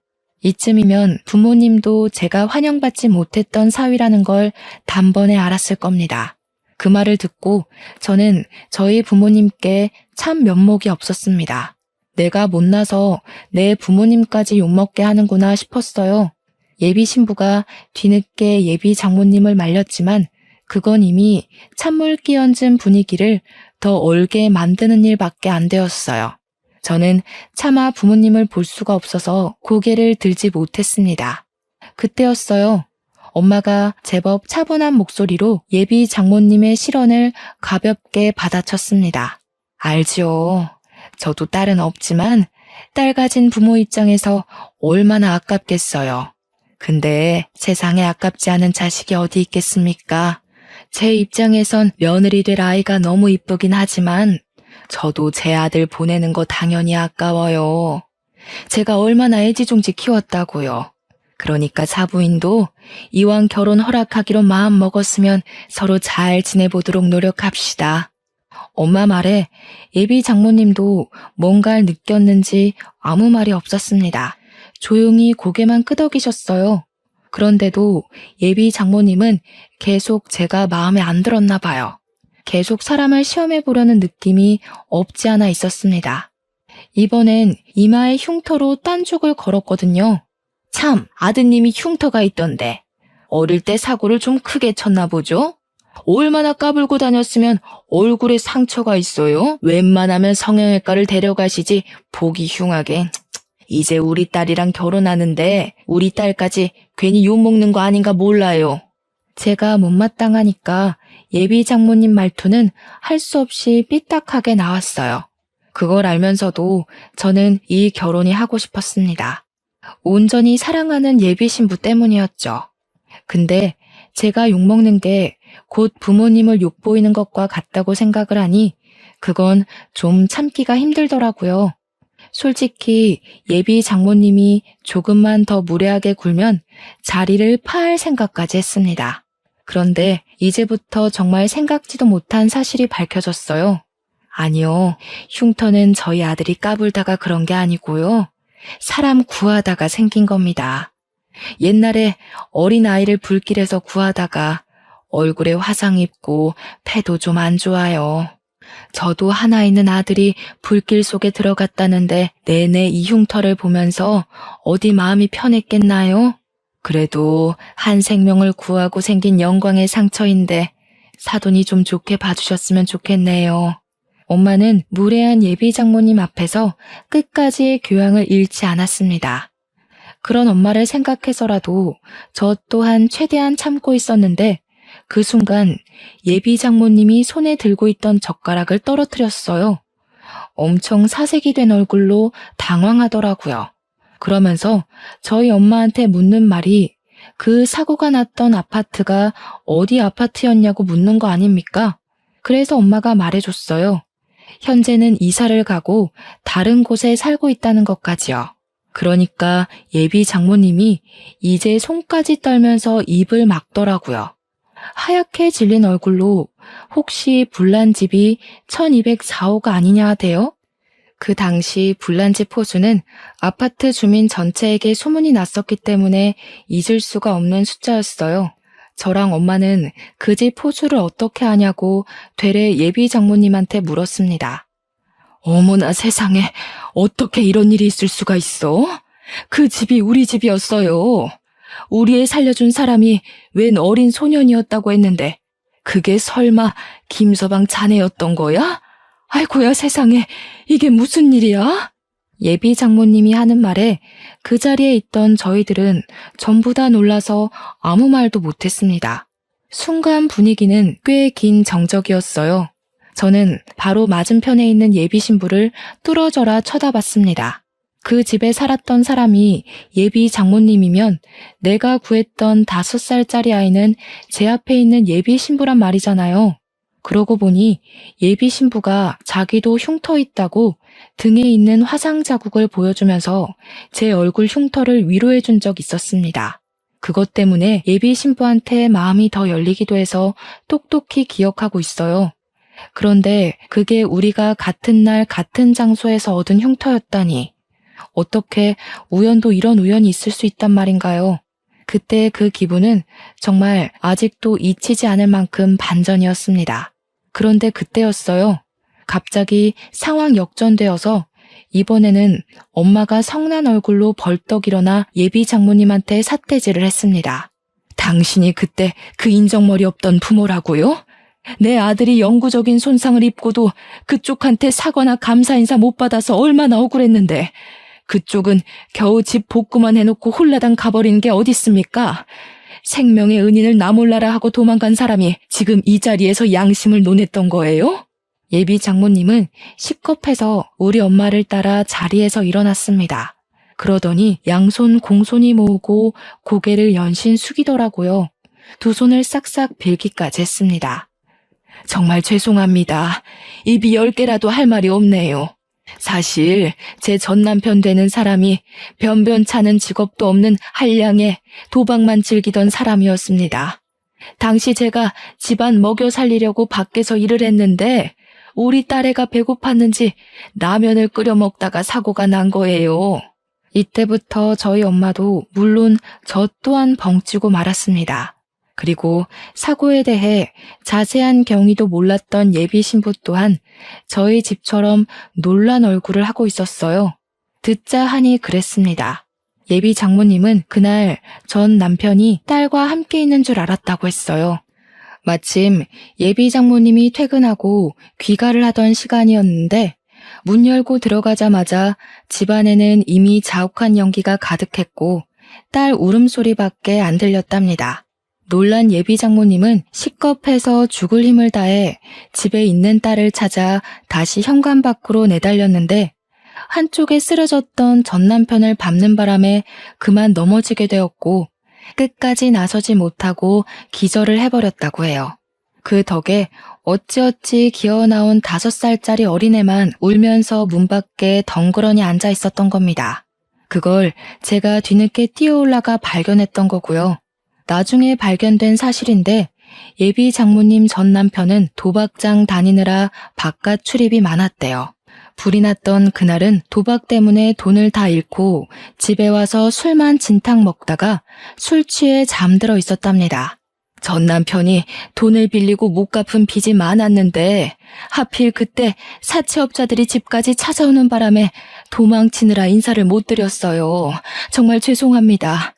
이쯤이면 부모님도 제가 환영받지 못했던 사위라는 걸 단번에 알았을 겁니다. 그 말을 듣고 저는 저희 부모님께 참 면목이 없었습니다. 내가 못나서 내 부모님까지 욕먹게 하는구나 싶었어요. 예비 신부가 뒤늦게 예비 장모님을 말렸지만 그건 이미 찬물 끼얹은 분위기를 더 얼게 만드는 일밖에 안 되었어요. 저는 차마 부모님을 볼 수가 없어서 고개를 들지 못했습니다. 그때였어요. 엄마가 제법 차분한 목소리로 예비 장모님의 실언을 가볍게 받아쳤습니다. 알지요. 저도 딸은 없지만 딸 가진 부모 입장에서 얼마나 아깝겠어요. 근데 세상에 아깝지 않은 자식이 어디 있겠습니까? 제 입장에선 며느리 될 아이가 너무 이쁘긴 하지만 저도 제 아들 보내는 거 당연히 아까워요. 제가 얼마나 애지중지 키웠다고요. 그러니까 사부인도 이왕 결혼 허락하기로 마음 먹었으면 서로 잘 지내보도록 노력합시다. 엄마 말에 예비 장모님도 뭔가를 느꼈는지 아무 말이 없었습니다. 조용히 고개만 끄덕이셨어요. 그런데도 예비 장모님은 계속 제가 마음에 안 들었나 봐요. 계속 사람을 시험해 보려는 느낌이 없지 않아 있었습니다. 이번엔 이마에 흉터로 딴 쪽을 걸었거든요. 참, 아드님이 흉터가 있던데. 어릴 때 사고를 좀 크게 쳤나 보죠? 얼마나 까불고 다녔으면 얼굴에 상처가 있어요? 웬만하면 성형외과를 데려가시지 보기 흉하게. 이제 우리 딸이랑 결혼하는데 우리 딸까지 괜히 욕먹는 거 아닌가 몰라요. 제가 못마땅하니까 예비 장모님 말투는 할 수 없이 삐딱하게 나왔어요. 그걸 알면서도 저는 이 결혼이 하고 싶었습니다. 온전히 사랑하는 예비 신부 때문이었죠. 근데 제가 욕먹는 게 곧 부모님을 욕보이는 것과 같다고 생각을 하니 그건 좀 참기가 힘들더라고요. 솔직히 예비 장모님이 조금만 더 무례하게 굴면 자리를 파할 생각까지 했습니다. 그런데 이제부터 정말 생각지도 못한 사실이 밝혀졌어요. 아니요, 흉터는 저희 아들이 까불다가 그런 게 아니고요. 사람 구하다가 생긴 겁니다. 옛날에 어린아이를 불길에서 구하다가 얼굴에 화상 입고 폐도 좀 안 좋아요. 저도 하나 있는 아들이 불길 속에 들어갔다는데 내내 이 흉터를 보면서 어디 마음이 편했겠나요? 그래도 한 생명을 구하고 생긴 영광의 상처인데 사돈이 좀 좋게 봐주셨으면 좋겠네요. 엄마는 무례한 예비 장모님 앞에서 끝까지 교양을 잃지 않았습니다. 그런 엄마를 생각해서라도 저 또한 최대한 참고 있었는데 그 순간 예비 장모님이 손에 들고 있던 젓가락을 떨어뜨렸어요. 엄청 사색이 된 얼굴로 당황하더라고요. 그러면서 저희 엄마한테 묻는 말이 그 사고가 났던 아파트가 어디 아파트였냐고 묻는 거 아닙니까? 그래서 엄마가 말해줬어요. 현재는 이사를 가고 다른 곳에 살고 있다는 것까지요. 그러니까 예비 장모님이 이제 손까지 떨면서 입을 막더라고요. 하얗게 질린 얼굴로 혹시 불난집이 1204호가 아니냐 하대요? 그 당시 불난집 호수는 아파트 주민 전체에게 소문이 났었기 때문에 잊을 수가 없는 숫자였어요. 저랑 엄마는 그 집 호수를 어떻게 아냐고 되레 예비 장모님한테 물었습니다. 어머나 세상에, 어떻게 이런 일이 있을 수가 있어? 그 집이 우리 집이었어요. 우리 애 살려준 사람이 웬 어린 소년이었다고 했는데 그게 설마 김서방 자네였던 거야? 아이고야 세상에, 이게 무슨 일이야? 예비 장모님이 하는 말에 그 자리에 있던 저희들은 전부 다 놀라서 아무 말도 못했습니다. 순간 분위기는 꽤 긴 정적이었어요. 저는 바로 맞은편에 있는 예비 신부를 뚫어져라 쳐다봤습니다. 그 집에 살았던 사람이 예비 장모님이면 내가 구했던 5살짜리 아이는 제 앞에 있는 예비 신부란 말이잖아요. 그러고 보니 예비 신부가 자기도 흉터 있다고 등에 있는 화상 자국을 보여주면서 제 얼굴 흉터를 위로해 준 적 있었습니다. 그것 때문에 예비 신부한테 마음이 더 열리기도 해서 똑똑히 기억하고 있어요. 그런데 그게 우리가 같은 날 같은 장소에서 얻은 흉터였다니. 어떻게 우연도 이런 우연이 있을 수 있단 말인가요? 그때 그 기분은 정말 아직도 잊히지 않을 만큼 반전이었습니다. 그런데 그때였어요. 갑자기 상황 역전되어서 이번에는 엄마가 성난 얼굴로 벌떡 일어나 예비 장모님한테 삿대질을 했습니다. 당신이 그때 그 인정머리 없던 부모라고요? 내 아들이 영구적인 손상을 입고도 그쪽한테 사과나 감사 인사 못 받아서 얼마나 억울했는데 그쪽은 겨우 집 복구만 해놓고 홀라당 가버리는 게 어딨습니까? 생명의 은인을 나 몰라라 하고 도망간 사람이 지금 이 자리에서 양심을 논했던 거예요? 예비 장모님은 식겁해서 우리 엄마를 따라 자리에서 일어났습니다. 그러더니 양손 공손히 모으고 고개를 연신 숙이더라고요. 두 손을 싹싹 빌기까지 했습니다. 정말 죄송합니다. 입이 10개라도 할 말이 없네요. 사실 제 전남편 되는 사람이 변변찮은 직업도 없는 한량에 도박만 즐기던 사람이었습니다. 당시 제가 집안 먹여 살리려고 밖에서 일을 했는데 우리 딸애가 배고팠는지 라면을 끓여 먹다가 사고가 난 거예요. 이때부터 저희 엄마도 물론 저 또한 벙찌고 말았습니다. 그리고 사고에 대해 자세한 경위도 몰랐던 예비 신부 또한 저희 집처럼 놀란 얼굴을 하고 있었어요. 듣자 하니 그랬습니다. 예비 장모님은 그날 전 남편이 딸과 함께 있는 줄 알았다고 했어요. 마침 예비 장모님이 퇴근하고 귀가를 하던 시간이었는데 문 열고 들어가자마자 집안에는 이미 자욱한 연기가 가득했고 딸 울음소리밖에 안 들렸답니다. 놀란 예비 장모님은 식겁해서 죽을 힘을 다해 집에 있는 딸을 찾아 다시 현관 밖으로 내달렸는데 한쪽에 쓰러졌던 전 남편을 밟는 바람에 그만 넘어지게 되었고 끝까지 나서지 못하고 기절을 해버렸다고 해요. 그 덕에 어찌어찌 기어나온 5살짜리 어린애만 울면서 문 밖에 덩그러니 앉아 있었던 겁니다. 그걸 제가 뒤늦게 뛰어올라가 발견했던 거고요. 나중에 발견된 사실인데 예비 장모님 전 남편은 도박장 다니느라 바깥 출입이 많았대요. 불이 났던 그날은 도박 때문에 돈을 다 잃고 집에 와서 술만 진탕 먹다가 술 취해 잠들어 있었답니다. 전 남편이 돈을 빌리고 못 갚은 빚이 많았는데 하필 그때 사채업자들이 집까지 찾아오는 바람에 도망치느라 인사를 못 드렸어요. 정말 죄송합니다.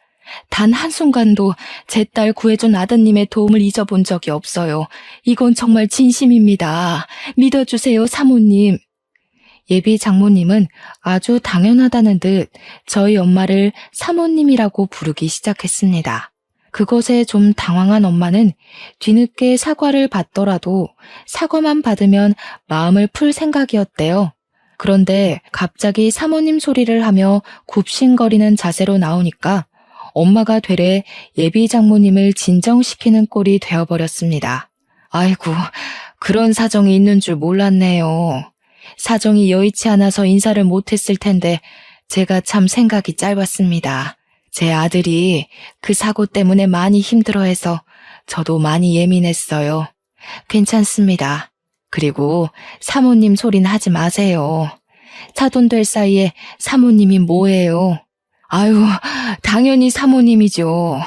단 한순간도 제 딸 구해준 아드님의 도움을 잊어본 적이 없어요. 이건 정말 진심입니다. 믿어주세요, 사모님. 예비 장모님은 아주 당연하다는 듯 저희 엄마를 사모님이라고 부르기 시작했습니다. 그것에 좀 당황한 엄마는 뒤늦게 사과를 받더라도 사과만 받으면 마음을 풀 생각이었대요. 그런데 갑자기 사모님 소리를 하며 굽신거리는 자세로 나오니까 엄마가 되레 예비 장모님을 진정시키는 꼴이 되어버렸습니다. 아이고, 그런 사정이 있는 줄 몰랐네요. 사정이 여의치 않아서 인사를 못했을 텐데 제가 참 생각이 짧았습니다. 제 아들이 그 사고 때문에 많이 힘들어해서 저도 많이 예민했어요. 괜찮습니다. 그리고 사모님 소리는 하지 마세요. 차돈 될 사이에 사모님이 뭐예요? 아유, 당연히 사모님이죠.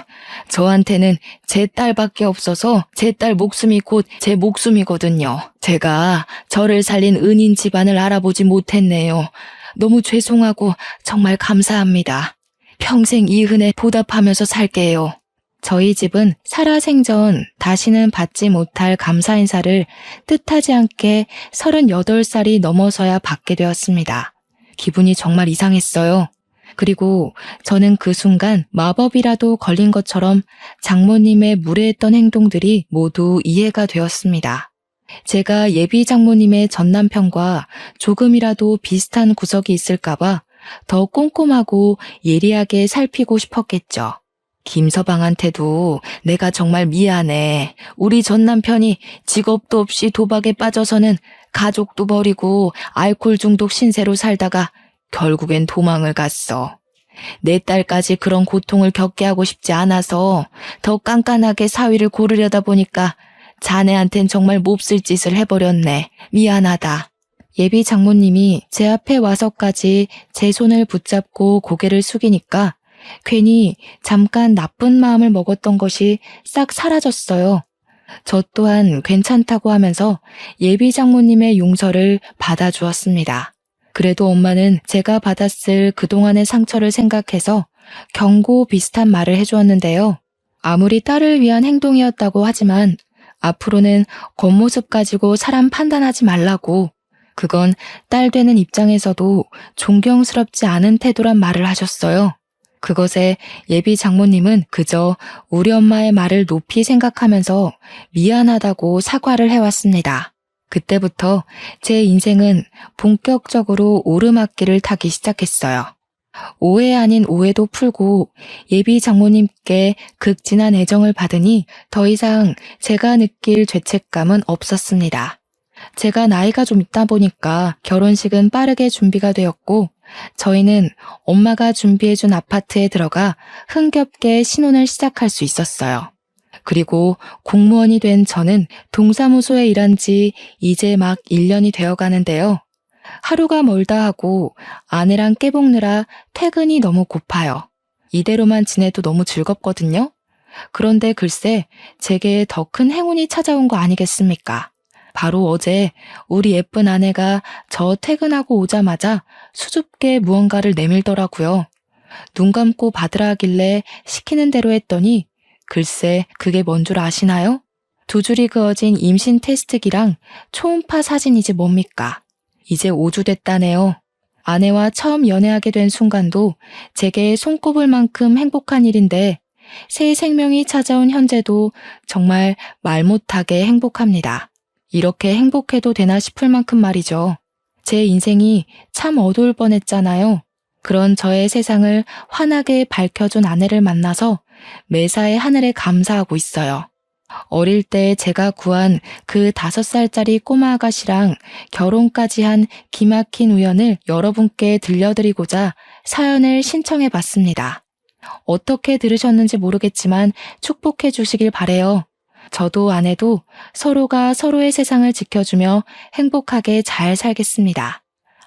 저한테는 제 딸밖에 없어서 제 딸 목숨이 곧 제 목숨이거든요. 제가 저를 살린 은인 집안을 알아보지 못했네요. 너무 죄송하고 정말 감사합니다. 평생 이 은혜 보답하면서 살게요. 저희 집은 살아생전 다시는 받지 못할 감사 인사를 뜻하지 않게 38살이 넘어서야 받게 되었습니다. 기분이 정말 이상했어요. 그리고 저는 그 순간 마법이라도 걸린 것처럼 장모님의 무례했던 행동들이 모두 이해가 되었습니다. 제가 예비 장모님의 전 남편과 조금이라도 비슷한 구석이 있을까봐 더 꼼꼼하고 예리하게 살피고 싶었겠죠. 김서방한테도 내가 정말 미안해. 우리 전 남편이 직업도 없이 도박에 빠져서는 가족도 버리고 알코올 중독 신세로 살다가 결국엔 도망을 갔어. 내 딸까지 그런 고통을 겪게 하고 싶지 않아서 더 깐깐하게 사위를 고르려다 보니까 자네한텐 정말 몹쓸 짓을 해버렸네. 미안하다. 예비 장모님이 제 앞에 와서까지 제 손을 붙잡고 고개를 숙이니까 괜히 잠깐 나쁜 마음을 먹었던 것이 싹 사라졌어요. 저 또한 괜찮다고 하면서 예비 장모님의 용서를 받아주었습니다. 그래도 엄마는 제가 받았을 그동안의 상처를 생각해서 경고 비슷한 말을 해주었는데요. 아무리 딸을 위한 행동이었다고 하지만 앞으로는 겉모습 가지고 사람 판단하지 말라고, 그건 딸 되는 입장에서도 존경스럽지 않은 태도란 말을 하셨어요. 그것에 예비 장모님은 그저 우리 엄마의 말을 높이 생각하면서 미안하다고 사과를 해왔습니다. 그때부터 제 인생은 본격적으로 오르막길을 타기 시작했어요. 오해 아닌 오해도 풀고 예비 장모님께 극진한 애정을 받으니 더 이상 제가 느낄 죄책감은 없었습니다. 제가 나이가 좀 있다 보니까 결혼식은 빠르게 준비가 되었고 저희는 엄마가 준비해준 아파트에 들어가 흥겹게 신혼을 시작할 수 있었어요. 그리고 공무원이 된 저는 동사무소에 일한 지 이제 막 1년이 되어 가는데요. 하루가 멀다 하고 아내랑 깨볶느라 퇴근이 너무 고파요. 이대로만 지내도 너무 즐겁거든요. 그런데 글쎄 제게 더 큰 행운이 찾아온 거 아니겠습니까? 바로 어제 우리 예쁜 아내가 저 퇴근하고 오자마자 수줍게 무언가를 내밀더라고요. 눈 감고 받으라 하길래 시키는 대로 했더니 글쎄 그게 뭔 줄 아시나요? 두 줄이 그어진 임신 테스트기랑 초음파 사진이지 뭡니까? 이제 5주 됐다네요. 아내와 처음 연애하게 된 순간도 제게 손꼽을 만큼 행복한 일인데 새 생명이 찾아온 현재도 정말 말 못하게 행복합니다. 이렇게 행복해도 되나 싶을 만큼 말이죠. 제 인생이 참 어두울 뻔했잖아요. 그런 저의 세상을 환하게 밝혀준 아내를 만나서 매사에 하늘에 감사하고 있어요. 어릴 때 제가 구한 그 5살짜리 꼬마 아가씨랑 결혼까지 한 기막힌 우연을 여러분께 들려드리고자 사연을 신청해 봤습니다. 어떻게 들으셨는지 모르겠지만 축복해 주시길 바래요. 저도 아내도 서로가 서로의 세상을 지켜주며 행복하게 잘 살겠습니다.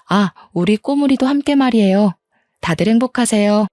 아, 우리 꼬물이도 함께 말이에요. 다들 행복하세요.